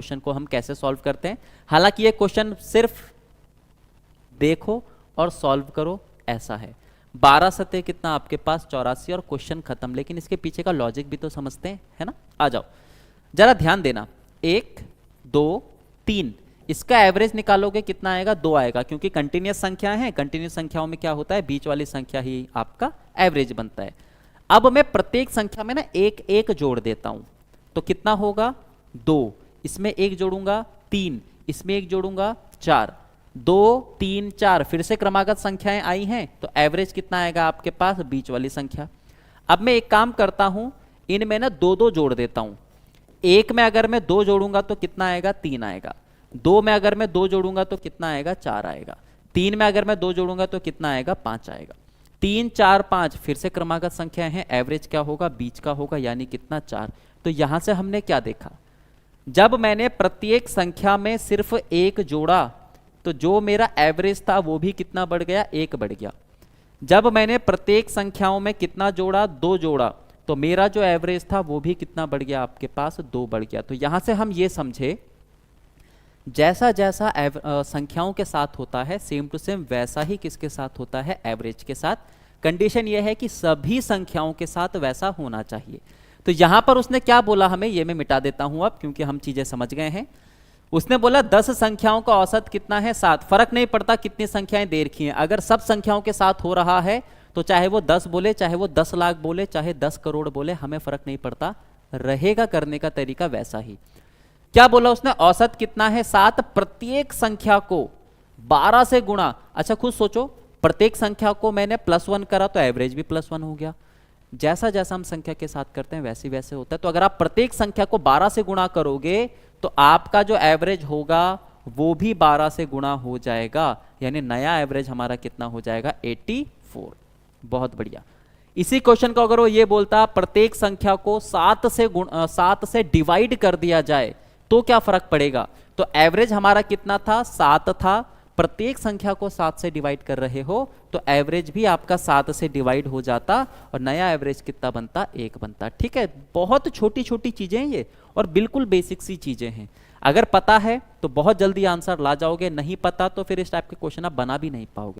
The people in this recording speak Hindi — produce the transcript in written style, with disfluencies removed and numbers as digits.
क्वेश्चन को हम कैसे सॉल्व करते हैं। हालांकि ये क्वेश्चन सिर्फ देखो और सॉल्व करो ऐसा है। 12 सतह कितना आपके पास 84 और क्वेश्चन खत्म। लेकिन इसके पीछे का लॉजिक भी तो समझते हैं, है ना। आ जाओ जरा ध्यान देना। 1 2 3 इसका एवरेज निकालोगे कितना आएगा? 2 आएगा, क्योंकि कंटिन्यूस संख्या है। कंटिन्यूस संख्याओं में क्या होता है? बीच वाली संख्या ही आपका एवरेज बनता है। अब मैं प्रत्येक संख्या में ना एक एक जोड़ देता हूं, तो कितना होगा? 2, इसमें एक जोड़ूंगा 3, इसमें एक जोड़ूंगा 4, 2 3 4 फिर से क्रमागत संख्याएं आई हैं, तो एवरेज कितना आएगा आपके पास? बीच वाली संख्या। अब मैं एक काम करता हूं, इनमें ना 2 जोड़ देता हूं। एक में अगर मैं 2 जोड़ूंगा तो कितना आएगा? 3 आएगा। 2 में अगर मैं 2 जोड़ूंगा तो कितना आएगा? 4 आएगा। 3 में अगर मैं 2 जोड़ूंगा तो कितना आएगा? 5 आएगा। 3 4 5 फिर से क्रमागत संख्याएं हैं, एवरेज क्या होगा? बीच का होगा, यानी कितना? 4। तो यहां से हमने क्या देखा? जब मैंने प्रत्येक संख्या में सिर्फ एक जोड़ा तो जो मेरा एवरेज था वो भी कितना बढ़ गया? 1 बढ़ गया। जब मैंने प्रत्येक संख्याओं में कितना जोड़ा? 2 जोड़ा, तो मेरा जो एवरेज था वो भी कितना बढ़ गया आपके पास? 2 बढ़ गया। तो यहां से हम ये समझे, जैसा जैसा संख्याओं के साथ होता है सेम टू सेम वैसा ही किसके साथ होता है? एवरेज के साथ। कंडीशन यह है कि सभी संख्याओं के साथ वैसा होना चाहिए। तो यहां पर उसने क्या बोला हमें, ये मैं मिटा देता हूं अब, क्योंकि हम चीजें समझ गए हैं। उसने बोला 10 संख्याओं का औसत कितना है? 7। फर्क नहीं पड़ता कितनी संख्याएं दे रखी हैं, अगर सब संख्याओं के साथ हो रहा है तो चाहे वो 10 बोले, चाहे वो 10 लाख बोले, चाहे 10 करोड़ बोले, हमें फर्क नहीं पड़ता, रहेगा करने का तरीका वैसा ही। क्या बोला उसने? औसत कितना है? 7। प्रत्येक संख्या को 12 से गुणा। अच्छा खुद सोचो, प्रत्येक संख्या को मैंने +1 करा तो एवरेज भी +1 हो गया। जैसा जैसा हम संख्या के साथ करते हैं वैसे वैसे होता है। तो अगर आप प्रत्येक संख्या को 12 से गुणा करोगे तो आपका जो एवरेज होगा वो भी 12 से गुणा हो जाएगा, यानी नया एवरेज हमारा कितना हो जाएगा? 84। बहुत बढ़िया। इसी क्वेश्चन को अगर वो ये बोलता प्रत्येक संख्या को 7 से डिवाइड कर दिया जाए तो क्या फर्क पड़ेगा? तो एवरेज हमारा कितना था? 7 था। प्रत्येक संख्या को 7 से डिवाइड कर रहे हो तो एवरेज भी आपका 7 से डिवाइड हो जाता और नया एवरेज कितना बनता? 1 बनता। ठीक है, बहुत छोटी छोटी चीजें हैं ये और बिल्कुल बेसिक सी चीजें हैं। अगर पता है तो बहुत जल्दी आंसर ला जाओगे, नहीं पता तो फिर इस टाइप के क्वेश्चन आप बना भी नहीं पाओगे।